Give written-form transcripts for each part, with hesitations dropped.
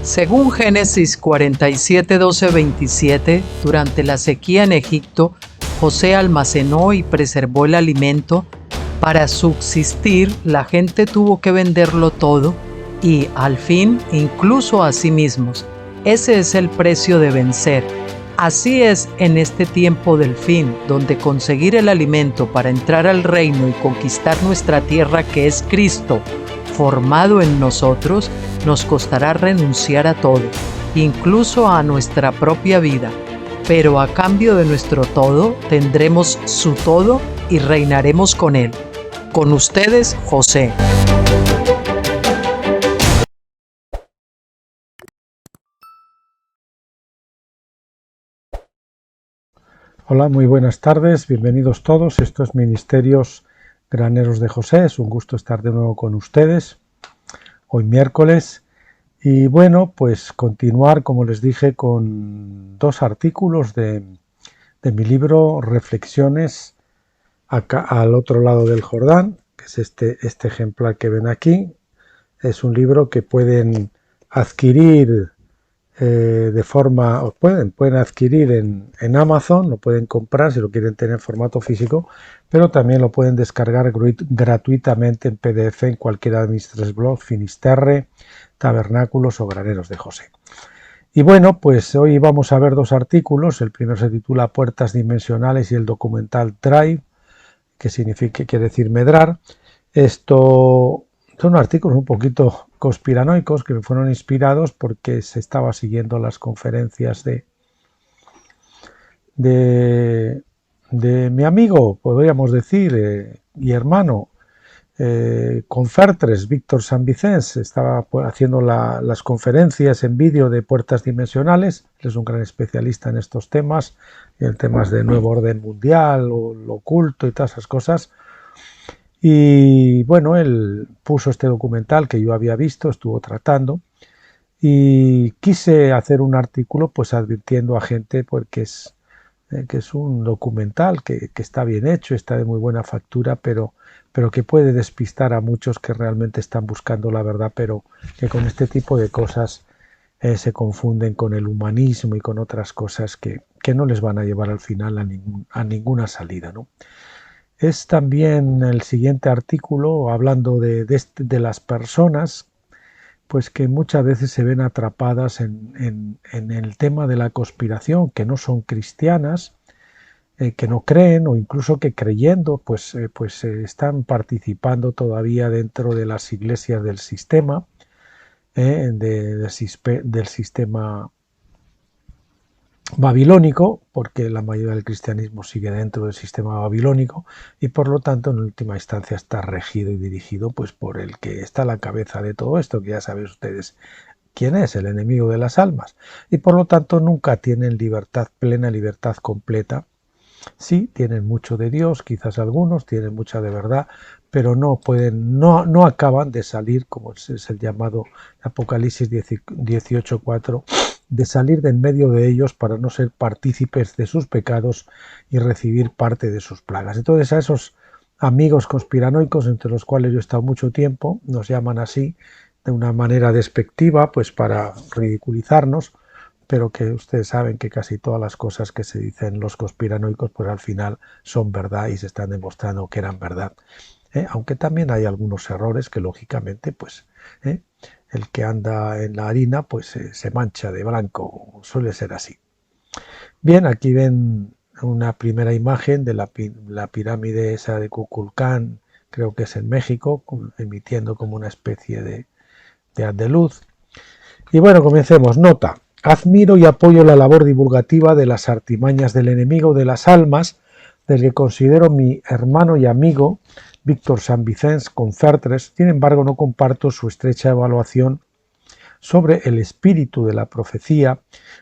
Según Génesis 47, 12, 27, durante la sequía en Egipto, José almacenó y preservó el alimento. Para subsistir, la gente tuvo que venderlo todo y, al fin, incluso a sí mismos. Ese es el precio de vencer. Así es en este tiempo del fin, donde conseguir el alimento para entrar al reino y conquistar nuestra tierra, que es Cristo, formado en nosotros, nos costará renunciar a todo, incluso a nuestra propia vida. Pero a cambio de nuestro todo, tendremos su todo y reinaremos con él. Con ustedes, José. Hola, muy buenas tardes, bienvenidos todos. Esto es Ministerios Graneros de José. Es un gusto estar de nuevo con ustedes, hoy miércoles. Y bueno, pues continuar, como les dije, con dos artículos de mi libro Reflexiones acá, al otro lado del Jordán, que es este ejemplar que ven aquí. Es un libro que pueden adquirir de forma, pueden adquirir en Amazon, lo pueden comprar si lo quieren tener en formato físico, pero también lo pueden descargar gratuitamente en PDF en cualquiera de mis tres blogs, Finisterre, Tabernáculos o Graneros de José. Y bueno, pues hoy vamos a ver dos artículos. El primero se titula Puertas Dimensionales y el documental Drive, que quiere decir medrar. Esto son artículos un poquito conspiranoicos que me fueron inspirados porque se estaba siguiendo las conferencias de mi amigo, podríamos decir, y hermano, Confertres, Víctor San Vicens. Estaba haciendo las conferencias en vídeo de Puertas Dimensionales. Él es un gran especialista en estos temas, en temas de nuevo orden mundial, o lo oculto y todas esas cosas. Y bueno, él puso este documental que yo había visto, estuvo tratando, y quise hacer un artículo pues advirtiendo a gente porque que es un documental que está bien hecho, está de muy buena factura, pero que puede despistar a muchos que realmente están buscando la verdad, pero que con este tipo de cosas se confunden con el humanismo y con otras cosas que no les van a llevar al final a ninguna salida, ¿no? Es también el siguiente artículo hablando de las personas, pues que muchas veces se ven atrapadas en el tema de la conspiración, que no son cristianas, que no creen, o incluso que creyendo pues están participando todavía dentro de las iglesias del sistema, del sistema babilónico, porque la mayoría del cristianismo sigue dentro del sistema babilónico y por lo tanto en última instancia está regido y dirigido pues por el que está a la cabeza de todo esto, que ya saben ustedes quién es, el enemigo de las almas, y por lo tanto nunca tienen libertad plena, libertad completa. Sí, tienen mucho de Dios, quizás algunos tienen mucha de verdad, pero no acaban de salir, como es el llamado Apocalipsis 18:4, de salir de en medio de ellos para no ser partícipes de sus pecados y recibir parte de sus plagas. Entonces a esos amigos conspiranoicos, entre los cuales yo he estado mucho tiempo, nos llaman así de una manera despectiva, pues para ridiculizarnos, pero que ustedes saben que casi todas las cosas que se dicen los conspiranoicos pues al final son verdad y se están demostrando que eran verdad. Aunque también hay algunos errores que lógicamente pues el que anda en la harina pues se mancha de blanco, suele ser así. Bien, aquí ven una primera imagen de la pirámide esa de Kukulcán, creo que es en México, emitiendo como una especie de haz de luz. Y bueno, comencemos. Nota: admiro y apoyo la labor divulgativa de las artimañas del enemigo de las almas, del que considero mi hermano y amigo Víctor San Vicens Confertres. Sin embargo, no comparto su estrecha evaluación sobre el espíritu de la profecía,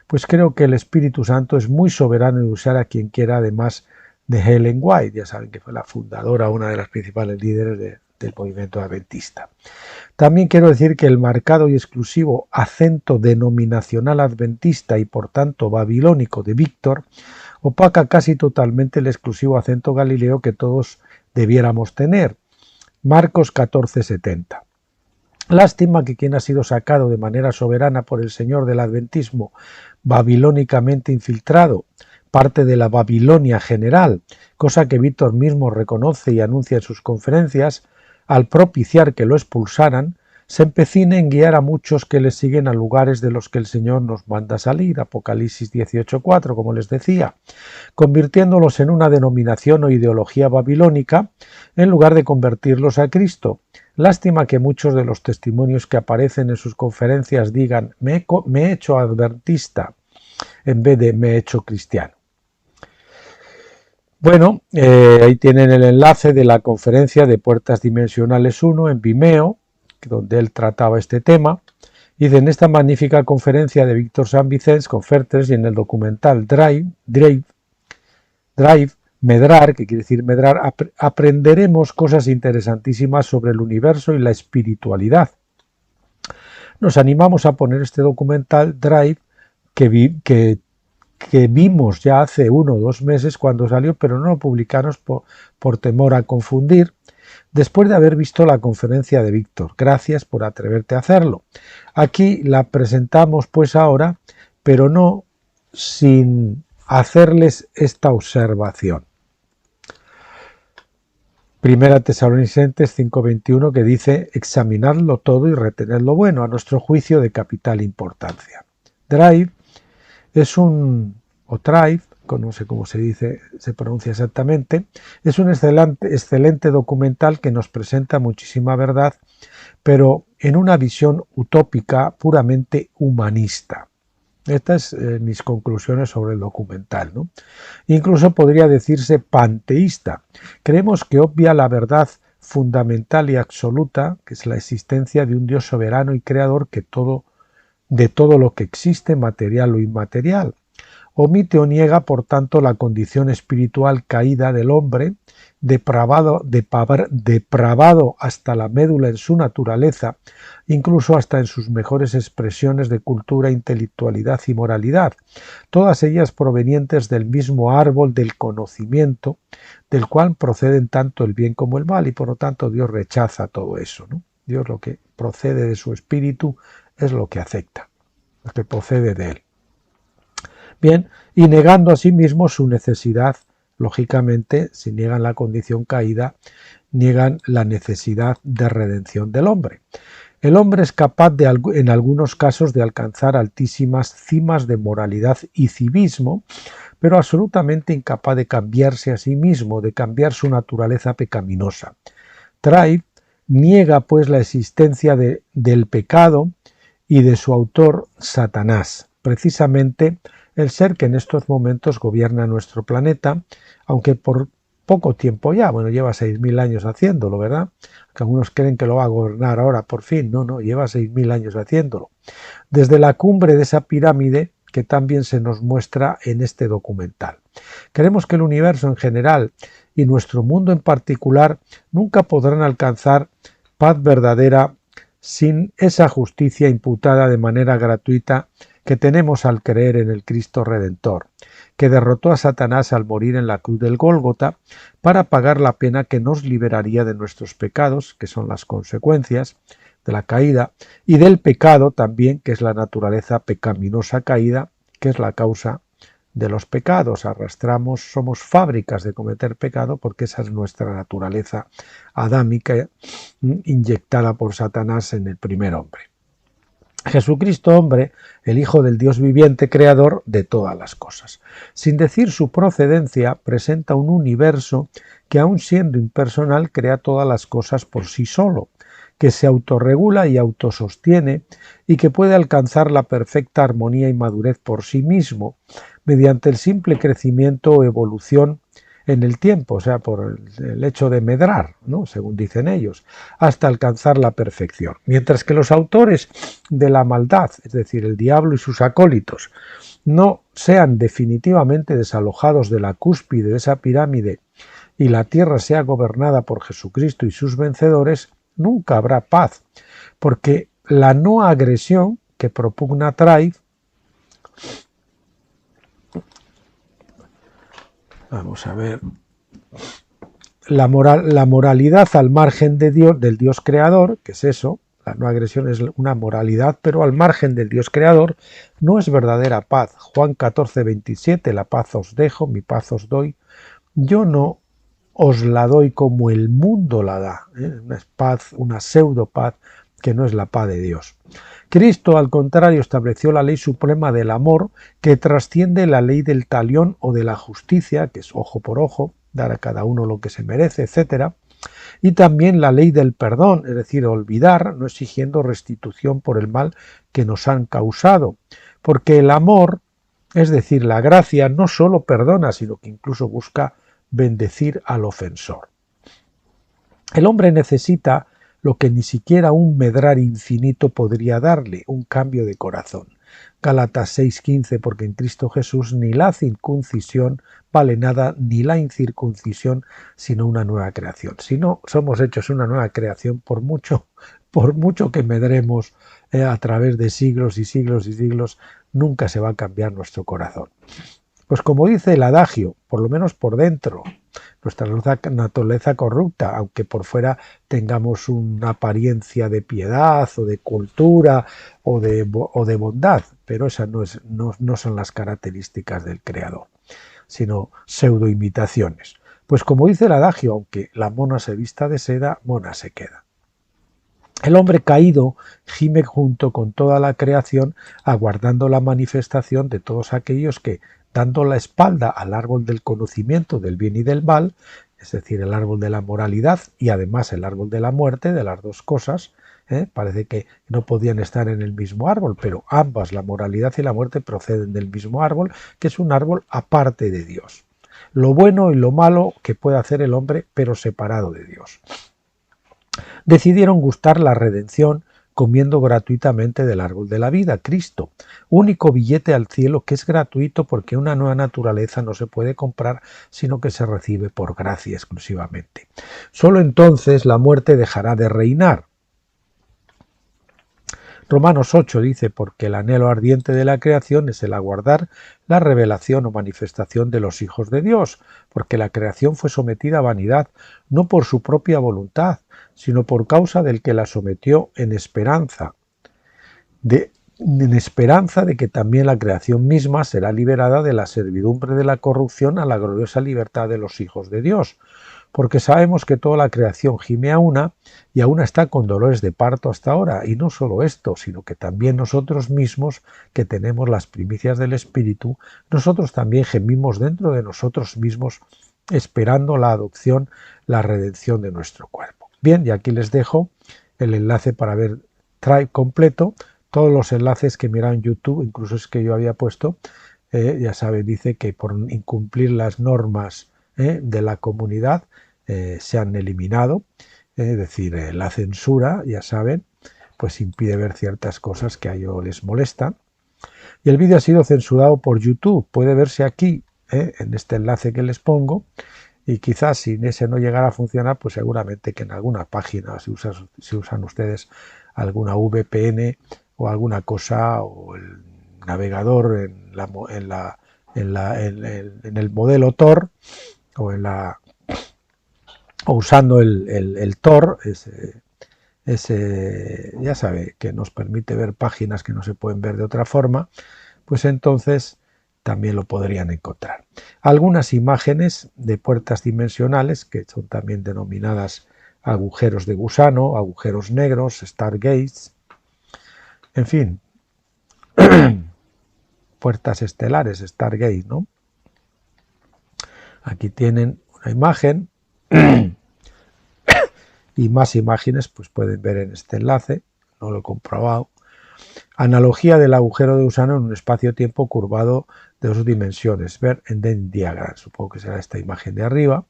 pues creo que el Espíritu Santo es muy soberano y usar a quien quiera, además de Ellen White, ya saben que fue la fundadora, una de las principales líderes del movimiento adventista. También quiero decir que el marcado y exclusivo acento denominacional adventista y por tanto babilónico de Víctor opaca casi totalmente el exclusivo acento galileo que todos debiéramos tener. Marcos 14:70. Lástima que quien ha sido sacado de manera soberana por el Señor del Adventismo, babilónicamente infiltrado, parte de la Babilonia general, cosa que Víctor mismo reconoce y anuncia en sus conferencias, al propiciar que lo expulsaran, se empecine en guiar a muchos que le siguen a lugares de los que el Señor nos manda salir, Apocalipsis 18:4, como les decía, convirtiéndolos en una denominación o ideología babilónica en lugar de convertirlos a Cristo. Lástima que muchos de los testimonios que aparecen en sus conferencias digan me he hecho adventista en vez de me he hecho cristiano. Bueno, ahí tienen el enlace de la conferencia de Puertas Dimensionales 1 en Vimeo, donde él trataba este tema. Y en esta magnífica conferencia de Víctor San Vicens, Confertres, y en el documental Drive, Medrar, que quiere decir medrar, aprenderemos cosas interesantísimas sobre el universo y la espiritualidad. Nos animamos a poner este documental Drive que vimos ya hace 1 o 2 meses cuando salió, pero no lo publicamos por temor a confundir, después de haber visto la conferencia de Víctor. Gracias por atreverte a hacerlo. Aquí la presentamos pues ahora, pero no sin hacerles esta observación. Primera Tesalonicenses 5:21, que dice: examinadlo todo y retened lo bueno, a nuestro juicio de capital importancia. Drive es o Drive, no sé cómo se pronuncia exactamente, es un excelente documental que nos presenta muchísima verdad, pero en una visión utópica puramente humanista. Estas son mis conclusiones sobre el documental, ¿no? Incluso podría decirse panteísta. Creemos que obvia la verdad fundamental y absoluta, que es la existencia de un Dios soberano y creador de todo lo que existe, material o inmaterial. Omite o niega, por tanto, la condición espiritual caída del hombre, depravado hasta la médula en su naturaleza, incluso hasta en sus mejores expresiones de cultura, intelectualidad y moralidad, todas ellas provenientes del mismo árbol del conocimiento, del cual proceden tanto el bien como el mal, y por lo tanto Dios rechaza todo eso, ¿no? Dios, lo que procede de su espíritu es lo que acepta, lo que procede de él. Bien, y negando a sí mismo su necesidad, lógicamente, si niegan la condición caída, niegan la necesidad de redención del hombre. El hombre es capaz en algunos casos de alcanzar altísimas cimas de moralidad y civismo, pero absolutamente incapaz de cambiarse a sí mismo, de cambiar su naturaleza pecaminosa. Drive niega pues la existencia del pecado y de su autor, Satanás, precisamente el ser que en estos momentos gobierna nuestro planeta, aunque por poco tiempo ya, lleva 6.000 años haciéndolo, ¿verdad? Que algunos creen que lo va a gobernar ahora por fin, no, lleva 6.000 años haciéndolo. Desde la cumbre de esa pirámide que también se nos muestra en este documental. Creemos que el universo en general y nuestro mundo en particular nunca podrán alcanzar paz verdadera sin esa justicia imputada de manera gratuita que tenemos al creer en el Cristo Redentor, que derrotó a Satanás al morir en la cruz del Gólgota para pagar la pena que nos liberaría de nuestros pecados, que son las consecuencias de la caída, y del pecado también, que es la naturaleza pecaminosa caída, que es la causa de los pecados. Somos fábricas de cometer pecado porque esa es nuestra naturaleza adámica inyectada por Satanás en el primer hombre. Jesucristo hombre, el Hijo del Dios viviente, creador de todas las cosas. Sin decir su procedencia, presenta un universo que, aun siendo impersonal, crea todas las cosas por sí solo, que se autorregula y autosostiene y que puede alcanzar la perfecta armonía y madurez por sí mismo, mediante el simple crecimiento o evolución en el tiempo, o sea, por el hecho de medrar, ¿no? Según dicen ellos, hasta alcanzar la perfección. Mientras que los autores de la maldad, es decir, el diablo y sus acólitos, no sean definitivamente desalojados de la cúspide de esa pirámide y la tierra sea gobernada por Jesucristo y sus vencedores, nunca habrá paz, porque la no agresión que propugna Drive, vamos a ver, la moralidad al margen de Dios, del Dios creador, que es eso, La no agresión es una moralidad, pero al margen del Dios creador, no es verdadera paz. Juan 14:27, la paz os dejo, mi paz os doy. Yo no os la doy como el mundo la da. Una paz, una pseudo paz que no es la paz de Dios. Cristo, al contrario, estableció la ley suprema del amor que trasciende la ley del talión o de la justicia, que es ojo por ojo, dar a cada uno lo que se merece, etc. Y también la ley del perdón, es decir, olvidar, no exigiendo restitución por el mal que nos han causado. Porque el amor, es decir, la gracia, no solo perdona, sino que incluso busca bendecir al ofensor. El hombre necesita lo que ni siquiera un medrar infinito podría darle, un cambio de corazón. Gálatas 6:15, porque en Cristo Jesús ni la circuncisión vale nada, ni la incircuncisión, sino una nueva creación. Si no somos hechos una nueva creación, por mucho que medremos a través de siglos y siglos y siglos, nunca se va a cambiar nuestro corazón. Pues como dice el adagio, por lo menos por dentro, nuestra naturaleza corrupta, aunque por fuera tengamos una apariencia de piedad o de cultura o de bondad, pero esas no son las características del Creador, sino pseudoimitaciones. Pues como dice el adagio, aunque la mona se vista de seda, mona se queda. El hombre caído gime junto con toda la creación, aguardando la manifestación de todos aquellos que, dando la espalda al árbol del conocimiento del bien y del mal, es decir, el árbol de la moralidad y además el árbol de la muerte, de las dos cosas, parece que no podían estar en el mismo árbol, pero ambas, la moralidad y la muerte, proceden del mismo árbol, que es un árbol aparte de Dios. Lo bueno y lo malo que puede hacer el hombre, pero separado de Dios. Decidieron gustar la redención comiendo gratuitamente del árbol de la vida, Cristo, único billete al cielo que es gratuito porque una nueva naturaleza no se puede comprar, sino que se recibe por gracia exclusivamente. Solo entonces la muerte dejará de reinar. Romanos 8 dice, porque el anhelo ardiente de la creación es el aguardar la revelación o manifestación de los hijos de Dios, porque la creación fue sometida a vanidad, no por su propia voluntad, sino por causa del que la sometió en esperanza de que también la creación misma será liberada de la servidumbre de la corrupción a la gloriosa libertad de los hijos de Dios. Porque sabemos que toda la creación gime a una y aún está con dolores de parto hasta ahora. Y no solo esto, sino que también nosotros mismos, que tenemos las primicias del Espíritu, nosotros también gemimos dentro de nosotros mismos, esperando la adopción, la redención de nuestro cuerpo. Bien, y aquí les dejo el enlace para ver Tribe completo, todos los enlaces que miran en YouTube, incluso es que yo había puesto, ya saben, dice que por incumplir las normas de la comunidad se han eliminado, es decir, la censura, ya saben, pues impide ver ciertas cosas que a ellos les molestan. Y el vídeo ha sido censurado por YouTube, puede verse aquí, en este enlace que les pongo, y quizás si ese no llegara a funcionar, pues seguramente que en alguna página, si usan ustedes alguna VPN o alguna cosa, o el navegador en el modelo Tor, o usando el Tor, ese ya sabe, que nos permite ver páginas que no se pueden ver de otra forma, pues entonces también lo podrían encontrar. Algunas imágenes de puertas dimensionales, que son también denominadas agujeros de gusano, agujeros negros, stargates, en fin, puertas estelares, stargate, ¿no? Aquí tienen una imagen y más imágenes, pues pueden ver en este enlace, no lo he comprobado. Analogía del agujero de gusano en un espacio-tiempo curvado de 2 dimensiones, ver en Venn diagram, supongo que será esta imagen de arriba.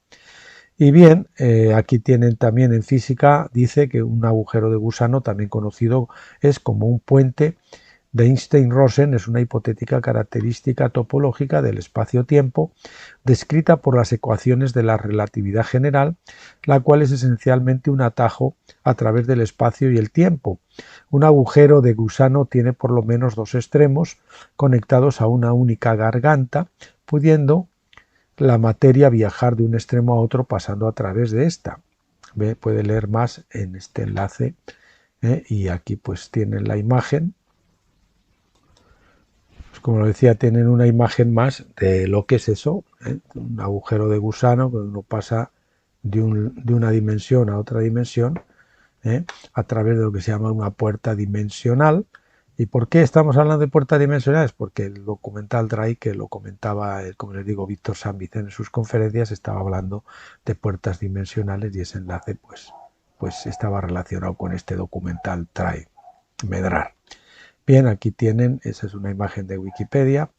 Y bien, aquí tienen también en física, dice que un agujero de gusano, también conocido, es como un puente de Einstein-Rosen, es una hipotética característica topológica del espacio-tiempo descrita por las ecuaciones de la relatividad general, la cual es esencialmente un atajo a través del espacio y el tiempo. Un agujero de gusano tiene por lo menos 2 extremos conectados a una única garganta, pudiendo la materia viajar de un extremo a otro pasando a través de esta. Puede leer más en este enlace Y aquí pues tienen la imagen. Pues, como lo decía, tienen una imagen más de lo que es eso, un agujero de gusano, cuando uno pasa de una dimensión a otra dimensión, a través de lo que se llama una puerta dimensional. ¿Y por qué estamos hablando de puertas dimensionales? Porque el documental Dry, que lo comentaba, como les digo, Víctor San Vicente en sus conferencias, estaba hablando de puertas dimensionales y ese enlace pues estaba relacionado con este documental Dry, Medrar. Bien, aquí tienen, esa es una imagen de Wikipedia.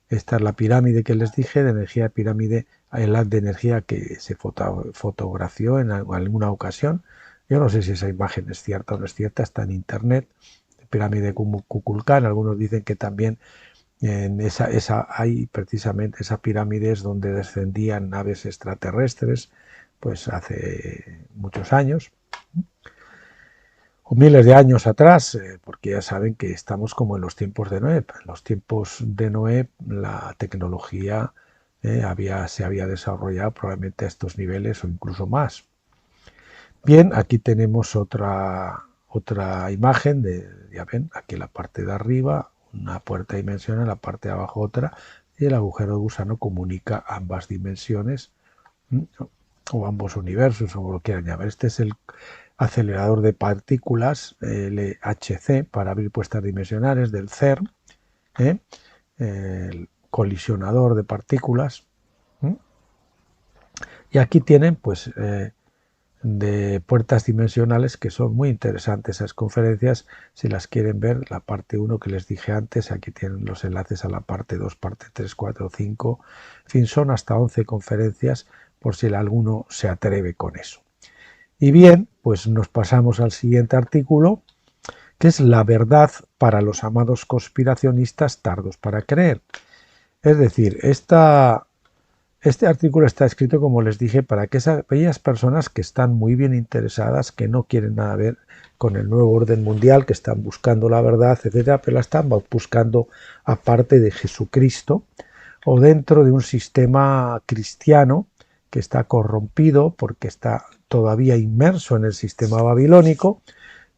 Esta es la pirámide que les dije, de energía pirámide, el haz de energía que se fotografió en alguna ocasión. Yo no sé si esa imagen es cierta o no es cierta, está en internet. Pirámide Kukulcán, algunos dicen que también en hay precisamente esa pirámide es donde descendían naves extraterrestres, pues hace muchos años o miles de años atrás, porque ya saben que estamos como en los tiempos de Noé. En los tiempos de Noé la tecnología se había desarrollado probablemente a estos niveles o incluso más. Bien, aquí tenemos otra imagen, ya ven, aquí en la parte de arriba, una puerta dimensional, en la parte de abajo otra, y el agujero de gusano comunica ambas dimensiones, o ambos universos, o como lo quieran llamar. Este es el acelerador de partículas, LHC, para abrir puertas dimensionales del CERN, el colisionador de partículas. Y aquí tienen, pues, de puertas dimensionales que son muy interesantes esas conferencias. Si las quieren ver, la parte 1 que les dije antes, aquí tienen los enlaces a la parte 2, parte 3, 4, 5, en fin, son hasta 11 conferencias por si alguno se atreve con eso. Y bien, pues nos pasamos al siguiente artículo, que es la verdad para los amados conspiracionistas tardos para creer. Es decir, este artículo está escrito, como les dije, para que aquellas personas que están muy bien interesadas, que no quieren nada ver con el nuevo orden mundial, que están buscando la verdad, etcétera, pero la están buscando aparte de Jesucristo o dentro de un sistema cristiano que está corrompido porque está todavía inmerso en el sistema babilónico,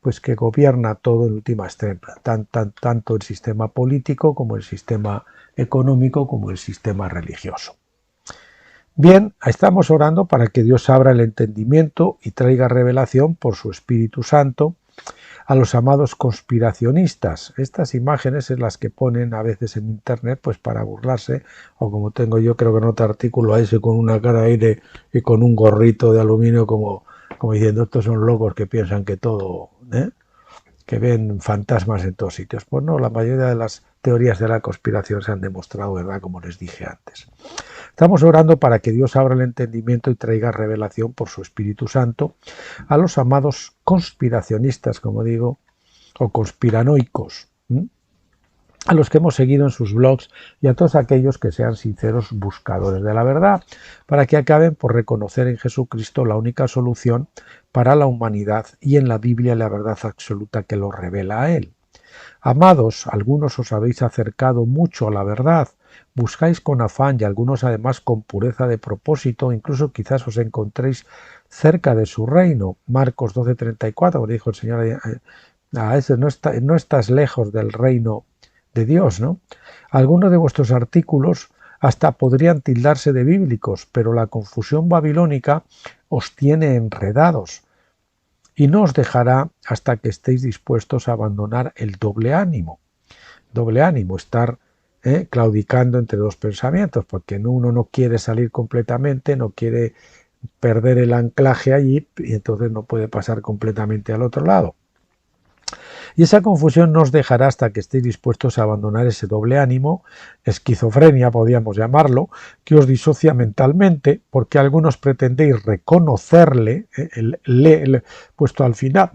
pues que gobierna todo en última extrema, tanto el sistema político como el sistema económico como el sistema religioso. Bien, estamos orando para que Dios abra el entendimiento y traiga revelación por su Espíritu Santo a los amados conspiracionistas. Estas imágenes es las que ponen a veces en internet pues para burlarse, o como tengo yo creo que en otro artículo a ese con una cara ahí y con un gorrito de aluminio como diciendo estos son locos que piensan que todo, que ven fantasmas en todos sitios. Pues no, la mayoría de las teorías de la conspiración se han demostrado verdad, como les dije antes. Estamos orando para que Dios abra el entendimiento y traiga revelación por su Espíritu Santo a los amados conspiracionistas, como digo, o conspiranoicos, a los que hemos seguido en sus blogs y a todos aquellos que sean sinceros buscadores de la verdad, para que acaben por reconocer en Jesucristo la única solución para la humanidad y en la Biblia la verdad absoluta que lo revela a Él. Amados, algunos os habéis acercado mucho a la verdad, buscáis con afán y algunos además con pureza de propósito, incluso quizás os encontréis cerca de su reino. Marcos 12:34, dijo el Señor a ese, no estás lejos del reino de Dios, ¿no? Algunos de vuestros artículos hasta podrían tildarse de bíblicos, pero la confusión babilónica os tiene enredados y no os dejará hasta que estéis dispuestos a abandonar el doble ánimo. Doble ánimo, estar claudicando entre dos pensamientos, porque uno no quiere salir completamente, no quiere perder el anclaje allí y entonces no puede pasar completamente al otro lado. Y esa confusión no os dejará hasta que estéis dispuestos a abandonar ese doble ánimo, esquizofrenia podríamos llamarlo, que os disocia mentalmente, porque algunos pretendéis reconocerle, puesto al final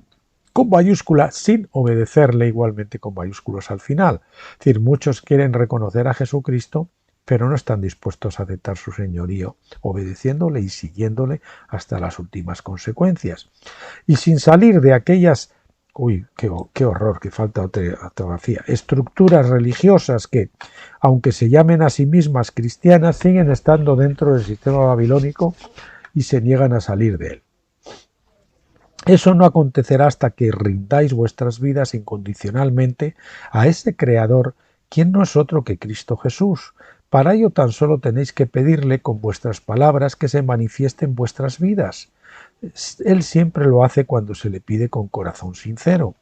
con mayúscula, sin obedecerle igualmente con mayúsculas al final. Es decir, muchos quieren reconocer a Jesucristo, pero no están dispuestos a aceptar su señorío, obedeciéndole y siguiéndole hasta las últimas consecuencias. Y sin salir de aquellas qué horror, que falta ortografía. Estructuras religiosas que, aunque se llamen a sí mismas cristianas, siguen estando dentro del sistema babilónico y se niegan a salir de él. Eso no acontecerá hasta que rindáis vuestras vidas incondicionalmente a ese Creador, quien no es otro que Cristo Jesús. Para ello tan solo tenéis que pedirle con vuestras palabras que se manifieste en vuestras vidas. Él siempre lo hace cuando se le pide con corazón sincero.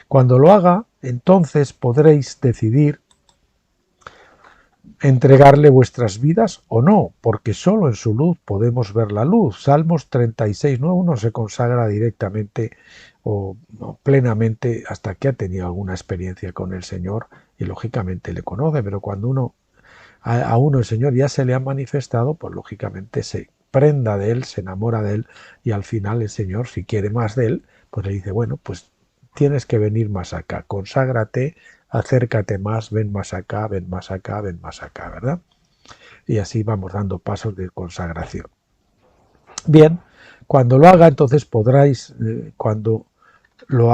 Cuando lo haga, entonces podréis decidir entregarle vuestras vidas o no, porque solo en su luz podemos ver la luz. Salmos 36, ¿no? Uno se consagra directamente o plenamente hasta que ha tenido alguna experiencia con el Señor y lógicamente le conoce, pero cuando a uno el Señor ya se le ha manifestado, pues lógicamente se prenda de él, se enamora de él y al final el Señor, si quiere más de él, pues le dice, bueno, pues tienes que venir más acá, conságrate, acércate más, ven más acá, ven más acá, ven más acá, ¿verdad? Y así vamos dando pasos de consagración. Bien, cuando lo haga, entonces podráis, cuando lo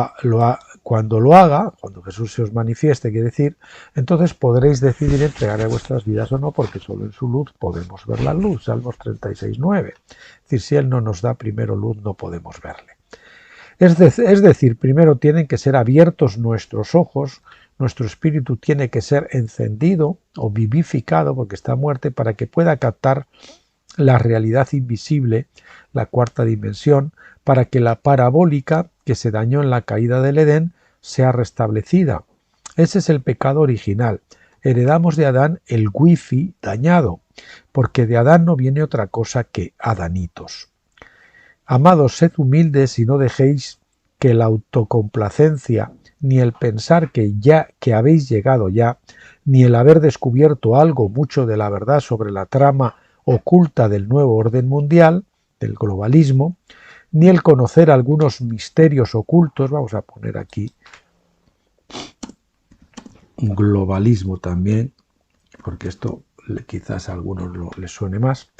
haga, cuando Jesús se os manifieste, quiere decir, entonces podréis decidir entregarle vuestras vidas o no, porque solo en su luz podemos ver la luz. Salmos 36, 9. Es decir, si Él no nos da primero luz, no podemos verle. Es decir, primero tienen que ser abiertos nuestros ojos, nuestro espíritu tiene que ser encendido o vivificado, porque está muerto, para que pueda captar la realidad invisible, la cuarta dimensión, para que la parabólica que se dañó en la caída del Edén sea restablecida. Ese es el pecado original. Heredamos de Adán el wifi dañado, porque de Adán no viene otra cosa que adanitos. Amados, sed humildes y no dejéis que la autocomplacencia, ni el pensar que habéis llegado ya, ni el haber descubierto algo mucho de la verdad sobre la trama oculta del nuevo orden mundial, del globalismo, ni el conocer algunos misterios ocultos, vamos a poner aquí un globalismo también, porque esto quizás a algunos les suene más,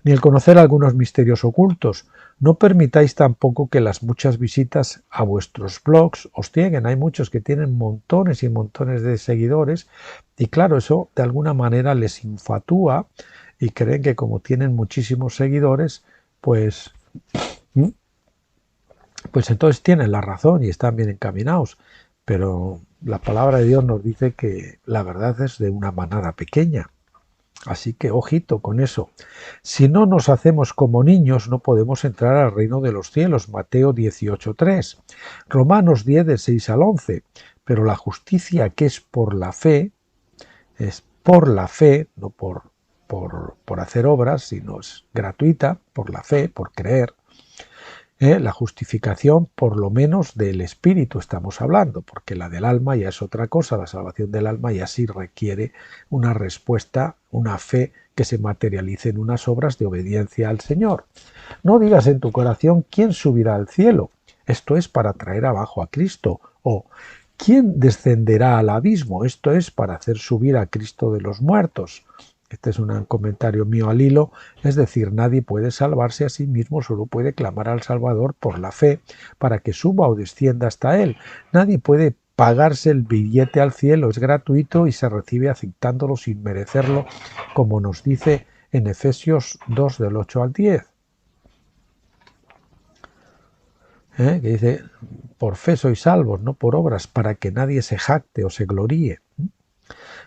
ni el conocer algunos misterios ocultos. No permitáis tampoco que las muchas visitas a vuestros blogs os cieguen. Hay muchos que tienen montones y montones de seguidores y claro, eso de alguna manera les infatúa y creen que como tienen muchísimos seguidores, pues entonces tienen la razón y están bien encaminados. Pero la palabra de Dios nos dice que la verdad es de una manada pequeña. Así que ojito con eso. Si no nos hacemos como niños, no podemos entrar al reino de los cielos. Mateo 18:3. Romanos 10, de 6 al 11. Pero la justicia que es por la fe, no por hacer obras, sino es gratuita, por la fe, por creer. La justificación, por lo menos del espíritu estamos hablando, porque la del alma ya es otra cosa, la salvación del alma ya sí requiere una respuesta, una fe que se materialice en unas obras de obediencia al Señor. No digas en tu corazón quién subirá al cielo, esto es para traer abajo a Cristo, o quién descenderá al abismo, esto es para hacer subir a Cristo de los muertos. Este es un comentario mío al hilo, es decir, nadie puede salvarse a sí mismo, solo puede clamar al Salvador por la fe para que suba o descienda hasta él. Nadie puede pagarse el billete al cielo, es gratuito y se recibe aceptándolo sin merecerlo, como nos dice en Efesios 2 del 8 al 10. Que dice, por fe sois salvos, no por obras, para que nadie se jacte o se gloríe.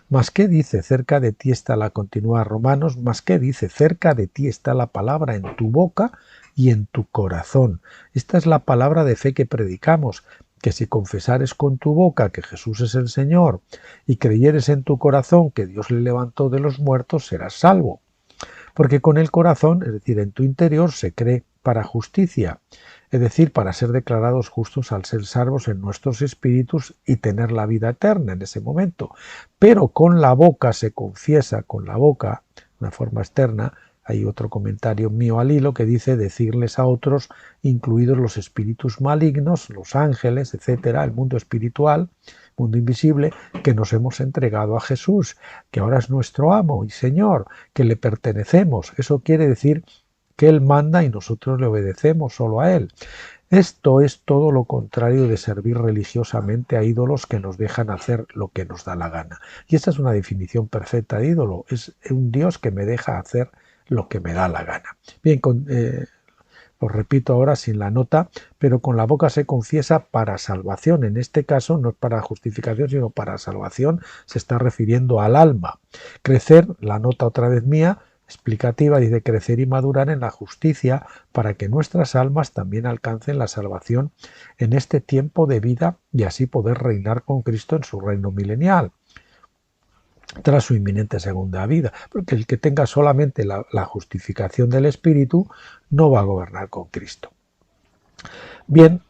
Mas qué dice, cerca de ti está la continúa Romanos, mas qué dice, cerca de ti está la palabra en tu boca y en tu corazón. Esta es la palabra de fe que predicamos, que si confesares con tu boca que Jesús es el Señor y creyeres en tu corazón que Dios le levantó de los muertos, serás salvo. Porque con el corazón, es decir, en tu interior, se cree para justicia, es decir, para ser declarados justos al ser salvos en nuestros espíritus y tener la vida eterna en ese momento. Pero con la boca se confiesa, con la boca, de una forma externa. Hay otro comentario mío al hilo que dice decirles a otros, incluidos los espíritus malignos, los ángeles, etcétera, el mundo espiritual, mundo invisible, que nos hemos entregado a Jesús, que ahora es nuestro amo y Señor, que le pertenecemos. Eso quiere decir que Él manda y nosotros le obedecemos solo a Él. Esto es todo lo contrario de servir religiosamente a ídolos que nos dejan hacer lo que nos da la gana. Y esta es una definición perfecta de ídolo. Es un Dios que me deja hacer lo que me da la gana. Bien, Os repito ahora sin la nota, pero con la boca se confiesa para salvación. En este caso no es para justificación, sino para salvación. Se está refiriendo al alma. Crecer, la nota otra vez mía, explicativa, dice crecer y madurar en la justicia para que nuestras almas también alcancen la salvación en este tiempo de vida y así poder reinar con Cristo en su reino milenial tras su inminente segunda vida, porque el que tenga solamente la justificación del Espíritu no va a gobernar con Cristo. Bien,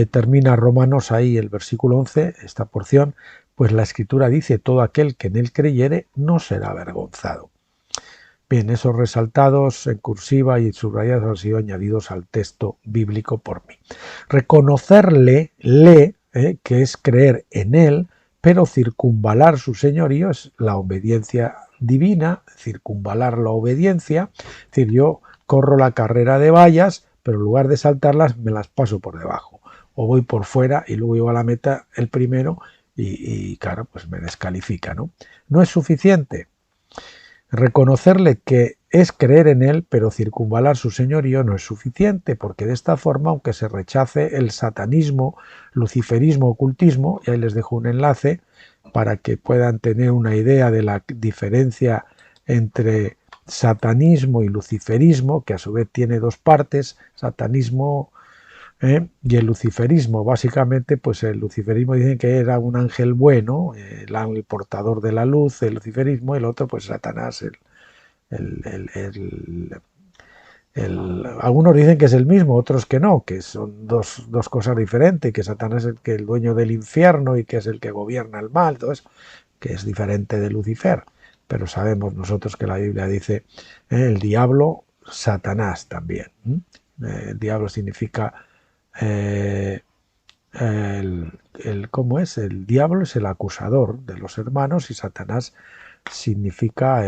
termina Romanos ahí el versículo 11, esta porción, pues la Escritura dice, todo aquel que en él creyere no será avergonzado. Bien, esos resaltados en cursiva y subrayados han sido añadidos al texto bíblico por mí. Reconocerle, que es creer en él, pero circunvalar su señorío es la obediencia divina, circunvalar la obediencia, es decir, yo corro la carrera de vallas, pero en lugar de saltarlas me las paso por debajo, o voy por fuera y luego llego a la meta el primero y claro, pues me descalifica, ¿no? No es suficiente. Reconocerle que es creer en él, pero circunvalar su señorío no es suficiente, porque de esta forma, aunque se rechace el satanismo, luciferismo, ocultismo, y ahí les dejo un enlace para que puedan tener una idea de la diferencia entre satanismo y luciferismo, que a su vez tiene dos partes, satanismo y el luciferismo. Básicamente, pues el luciferismo dicen que era un ángel bueno, el portador de la luz, el luciferismo, el otro, pues Satanás, algunos dicen que es el mismo, otros que no, que son dos cosas diferentes, que Satanás es el dueño del infierno y que es el que gobierna el mal, todo eso, que es diferente de Lucifer. Pero sabemos nosotros que la Biblia dice el diablo, Satanás también. El diablo significa ¿cómo es? El diablo es el acusador de los hermanos y Satanás significa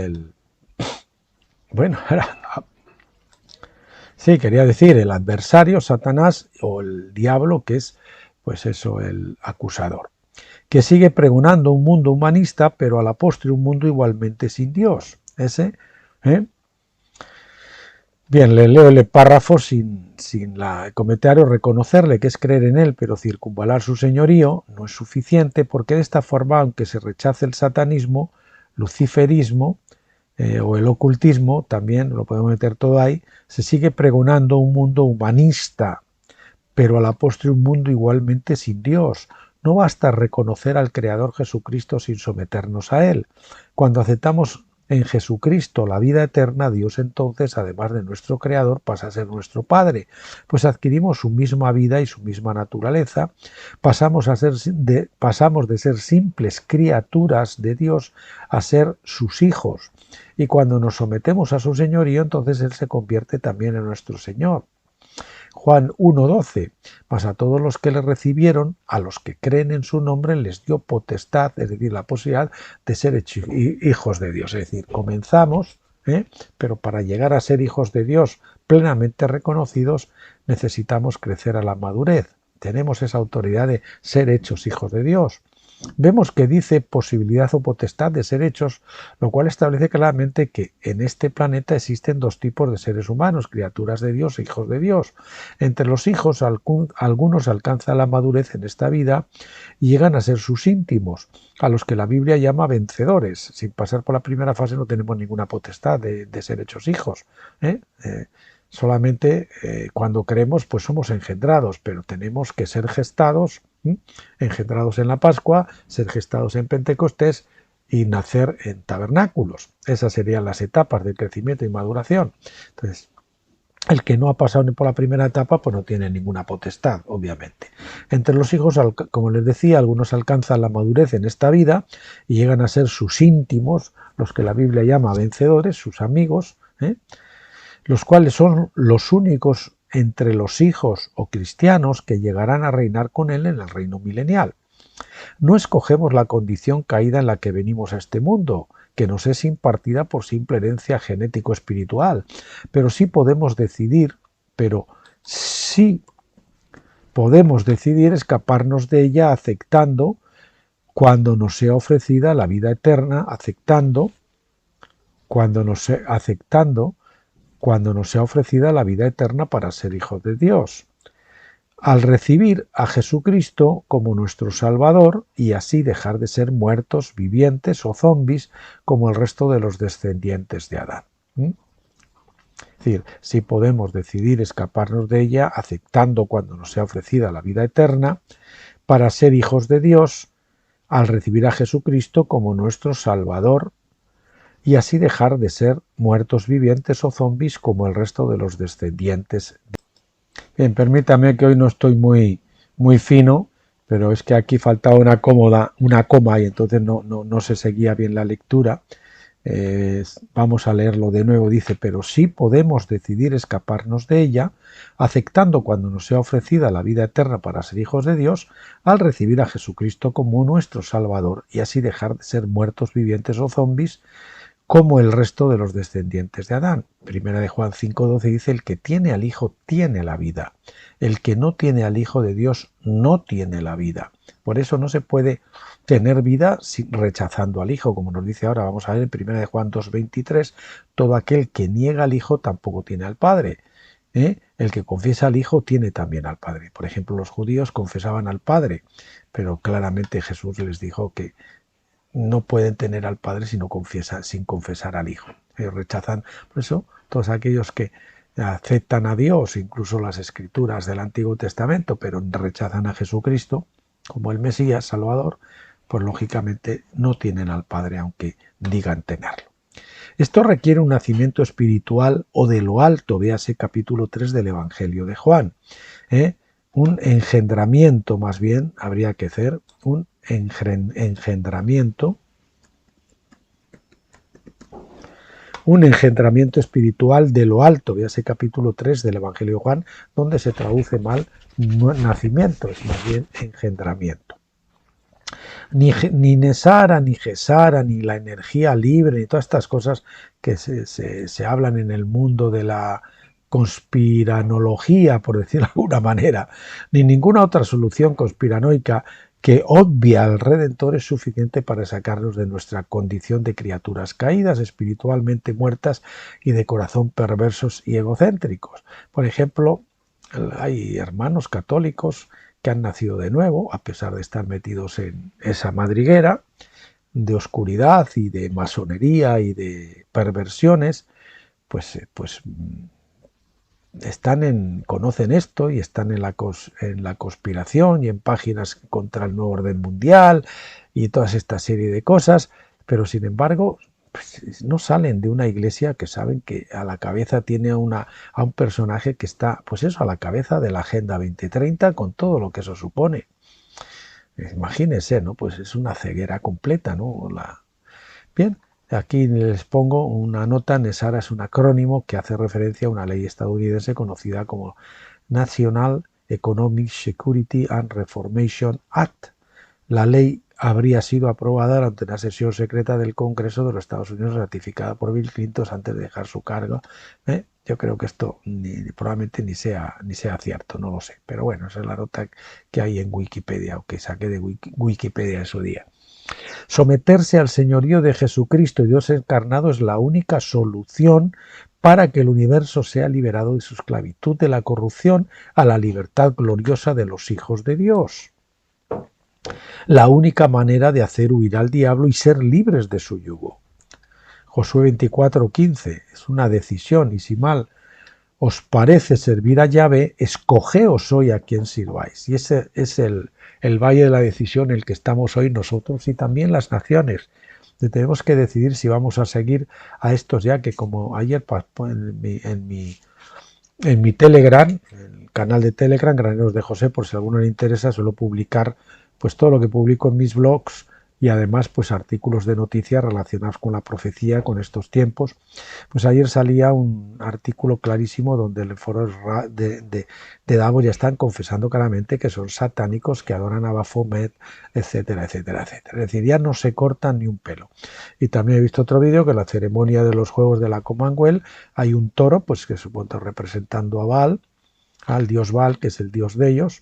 bueno, sí, quería decir el adversario, Satanás, o el diablo, que es, pues eso, el acusador, que sigue pregonando un mundo humanista, pero a la postre un mundo igualmente sin Dios. Bien, le leo el párrafo sin el comentario. Reconocerle que es creer en él, pero circunvalar su señorío no es suficiente, porque de esta forma, aunque se rechace el satanismo, luciferismo o el ocultismo, también lo podemos meter todo ahí, se sigue pregonando un mundo humanista, pero a la postre un mundo igualmente sin Dios. No basta reconocer al Creador Jesucristo sin someternos a él. Cuando aceptamos en Jesucristo la vida eterna, Dios entonces, además de nuestro Creador, pasa a ser nuestro Padre, pues adquirimos su misma vida y su misma naturaleza, pasamos de ser simples criaturas de Dios a ser sus hijos, y cuando nos sometemos a su señorío, entonces Él se convierte también en nuestro Señor. Juan 1:12, mas a todos los que le recibieron, a los que creen en su nombre, les dio potestad, es decir, la posibilidad de ser hijos de Dios. Es decir, comenzamos, pero para llegar a ser hijos de Dios plenamente reconocidos, necesitamos crecer a la madurez. Tenemos esa autoridad de ser hechos hijos de Dios. Vemos que dice posibilidad o potestad de ser hechos, lo cual establece claramente que en este planeta existen dos tipos de seres humanos, criaturas de Dios e hijos de Dios. Entre los hijos, algunos alcanzan la madurez en esta vida y llegan a ser sus íntimos, a los que la Biblia llama vencedores. Sin pasar por la primera fase no tenemos ninguna potestad de ser hechos hijos. Solamente cuando creemos pues somos engendrados, pero tenemos que ser gestados, engendrados en la Pascua, ser gestados en Pentecostés y nacer en tabernáculos. Esas serían las etapas de crecimiento y maduración. Entonces, el que no ha pasado ni por la primera etapa pues no tiene ninguna potestad, obviamente. Entre los hijos, como les decía, algunos alcanzan la madurez en esta vida y llegan a ser sus íntimos, los que la Biblia llama vencedores, sus amigos, los cuales son los únicos entre los hijos o cristianos que llegarán a reinar con él en el reino milenial. No escogemos la condición caída en la que venimos a este mundo, que nos es impartida por simple herencia genético-espiritual, pero sí podemos decidir escaparnos de ella aceptando, cuando nos sea ofrecida la vida eterna, aceptando cuando nos sea ofrecida la vida eterna para ser hijos de Dios, al recibir a Jesucristo como nuestro Salvador y así dejar de ser muertos, vivientes o zombis como el resto de los descendientes de Adán. Es decir, si podemos decidir escaparnos de ella aceptando cuando nos sea ofrecida la vida eterna para ser hijos de Dios al recibir a Jesucristo como nuestro Salvador y así dejar de ser muertos vivientes o zombis como el resto de los descendientes. Bien, permítame que hoy no estoy muy fino, pero es que aquí faltaba una coma y entonces no se seguía bien la lectura. Vamos a leerlo de nuevo. Dice: pero sí podemos decidir escaparnos de ella, aceptando cuando nos sea ofrecida la vida eterna para ser hijos de Dios, al recibir a Jesucristo como nuestro Salvador y así dejar de ser muertos vivientes o zombis como el resto de los descendientes de Adán. Primera de Juan 5:12 dice: el que tiene al Hijo tiene la vida. El que no tiene al Hijo de Dios no tiene la vida. Por eso no se puede tener vida rechazando al Hijo, como nos dice ahora, vamos a ver en Primera de Juan 2:23, todo aquel que niega al Hijo tampoco tiene al Padre. El que confiesa al Hijo tiene también al Padre. Por ejemplo, los judíos confesaban al Padre, pero claramente Jesús les dijo que no pueden tener al Padre sin confesar al Hijo. Ellos rechazan, por eso todos aquellos que aceptan a Dios, incluso las escrituras del Antiguo Testamento, pero rechazan a Jesucristo como el Mesías Salvador, pues lógicamente no tienen al Padre aunque digan tenerlo. Esto requiere un nacimiento espiritual o de lo alto, véase capítulo 3 del Evangelio de Juan. Un engendramiento, más bien, habría que hacer un engendramiento espiritual de lo alto, véase capítulo 3 del Evangelio de Juan, donde se traduce mal nacimiento, es más bien engendramiento. Ni Nesara, ni Gesara, ni la energía libre, ni todas estas cosas que se hablan en el mundo de la conspiranología, por decirlo de alguna manera, ni ninguna otra solución conspiranoica que obvia al Redentor es suficiente para sacarnos de nuestra condición de criaturas caídas, espiritualmente muertas y de corazón perversos y egocéntricos. Por ejemplo, hay hermanos católicos que han nacido de nuevo, a pesar de estar metidos en esa madriguera de oscuridad y de masonería y de perversiones, pues conocen esto y están en la conspiración y en páginas contra el nuevo orden mundial y toda esta serie de cosas, pero sin embargo pues, no salen de una iglesia que saben que a la cabeza tiene a un personaje que está, pues eso, a la cabeza de la Agenda 2030 con todo lo que eso supone. Imagínense, ¿no? Pues es una ceguera completa, ¿no? Bien. Aquí les pongo una nota. NESARA es un acrónimo que hace referencia a una ley estadounidense conocida como National Economic Security and Reformation Act. La ley habría sido aprobada durante una sesión secreta del Congreso de los Estados Unidos ratificada por Bill Clinton antes de dejar su cargo. Yo creo que esto probablemente ni sea cierto, no lo sé. Pero bueno, esa es la nota que hay en Wikipedia o que saqué de Wikipedia en su día. Someterse al señorío de Jesucristo y Dios encarnado es la única solución para que el universo sea liberado de su esclavitud de la corrupción a la libertad gloriosa de los hijos de Dios. La única manera de hacer huir al diablo y ser libres de su yugo. Josué 24:15 es una decisión, y si mal os parece servir a Yahvé, escogeos hoy a quien sirváis. Y ese es el valle de la decisión en el que estamos hoy nosotros y también las naciones. Tenemos que decidir si vamos a seguir a estos ya que, como ayer en mi Telegram, el canal de Telegram, Graneros de José, por si a alguno le interesa, suelo publicar pues todo lo que publico en mis blogs y además pues artículos de noticias relacionados con la profecía, con estos tiempos. Pues ayer salía un artículo clarísimo donde el foro de Davos ya están confesando claramente que son satánicos, que adoran a Baphomet, etcétera, etcétera, etcétera. Es decir, ya no se cortan ni un pelo. Y también he visto otro vídeo que en la ceremonia de los Juegos de la Commonwealth hay un toro, pues que supongo representando a Baal, al dios Baal, que es el dios de ellos,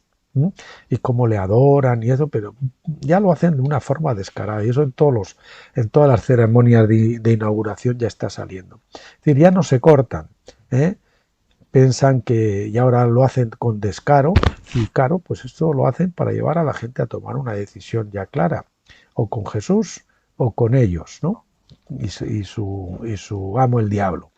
y cómo le adoran y eso, pero ya lo hacen de una forma descarada y eso en todas las ceremonias de inauguración ya está saliendo. Es decir, ya no se cortan, Piensan que, y ahora lo hacen con descaro, y claro, pues esto lo hacen para llevar a la gente a tomar una decisión ya clara, o con Jesús o con ellos, ¿no? Y su amo el diablo.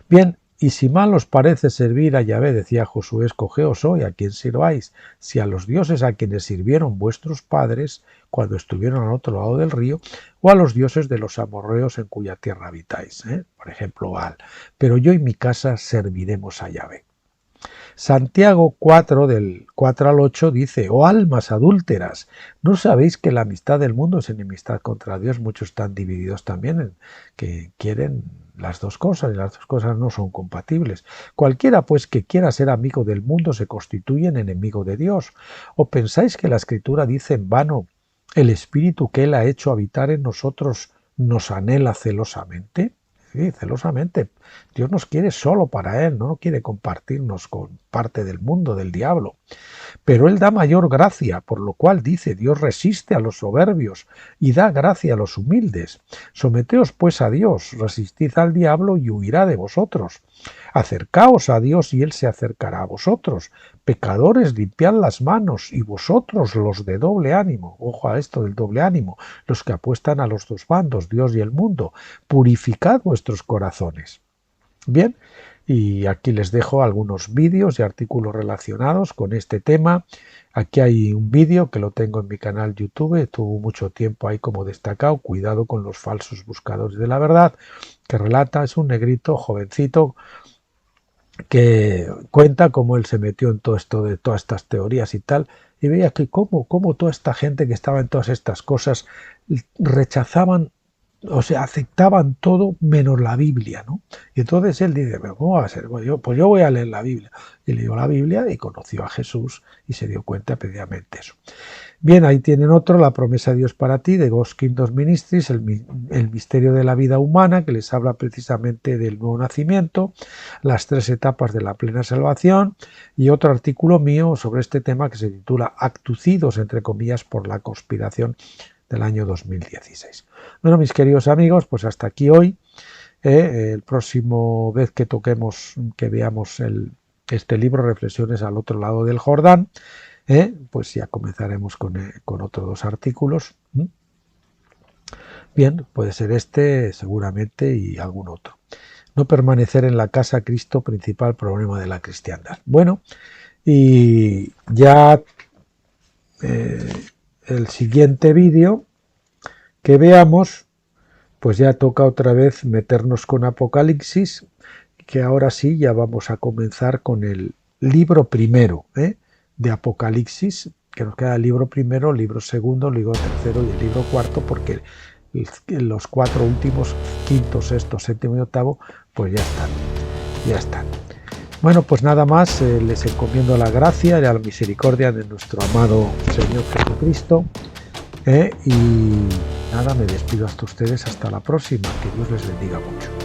Bien, y si mal os parece servir a Yahvé, decía Josué, escogeos hoy a quién sirváis, si a los dioses a quienes sirvieron vuestros padres cuando estuvieron al otro lado del río, o a los dioses de los amorreos en cuya tierra habitáis, por ejemplo Baal. Pero yo y mi casa serviremos a Yahvé. Santiago 4, del 4 al 8 dice, oh almas adúlteras, ¿no sabéis que la amistad del mundo es enemistad contra Dios? Muchos están divididos también en que quieren las dos cosas y las dos cosas no son compatibles. Cualquiera pues que quiera ser amigo del mundo se constituye en enemigo de Dios. ¿O pensáis que la Escritura dice en vano, el Espíritu que Él ha hecho habitar en nosotros nos anhela celosamente? Sí, celosamente. Dios nos quiere solo para Él, no quiere compartirnos con parte del mundo, del diablo. Pero Él da mayor gracia, por lo cual dice, Dios resiste a los soberbios y da gracia a los humildes. Someteos pues a Dios, resistid al diablo y huirá de vosotros. Acercaos a Dios y Él se acercará a vosotros. Pecadores, limpiad las manos, y vosotros los de doble ánimo, ojo a esto del doble ánimo, los que apuestan a los dos bandos, Dios y el mundo, purificad vuestros corazones. Bien, y aquí les dejo algunos vídeos y artículos relacionados con este tema. Aquí hay un vídeo que lo tengo en mi canal YouTube, tuvo mucho tiempo ahí como destacado, cuidado con los falsos buscadores de la verdad, que relata, es un negrito jovencito que cuenta cómo él se metió en todo esto de todas estas teorías y tal, y veía que cómo toda esta gente que estaba en todas estas cosas rechazaban, o sea, aceptaban todo menos la Biblia, ¿no? Y entonces él dice, pero ¿cómo va a ser? Pues yo voy a leer la Biblia. Y leyó la Biblia y conoció a Jesús y se dio cuenta precisamente eso. Bien, ahí tienen otro, La promesa de Dios para ti, de God's Kingdom Ministries, el misterio de la vida humana, que les habla precisamente del nuevo nacimiento, las 3 etapas de la plena salvación, y otro artículo mío sobre este tema que se titula Abducidos, entre comillas, por la conspiración, del año 2016. Bueno, mis queridos amigos, pues hasta aquí hoy. El próximo vez que veamos este libro, Reflexiones al otro lado del Jordán, pues ya comenzaremos con otros 2 artículos. Bien, puede ser este seguramente y algún otro. No permanecer en la casa, Cristo, principal problema de la cristiandad. Bueno, y ya el siguiente vídeo que veamos, pues ya toca otra vez meternos con Apocalipsis, que ahora sí ya vamos a comenzar con el libro primero de Apocalipsis, que nos queda el libro primero, libro segundo, libro tercero y el libro cuarto, porque los 4 últimos, quinto, sexto, séptimo y octavo, pues ya están. Bueno, pues nada más, les encomiendo la gracia y la misericordia de nuestro amado Señor Jesucristo, y nada, me despido hasta ustedes, hasta la próxima, que Dios les bendiga mucho.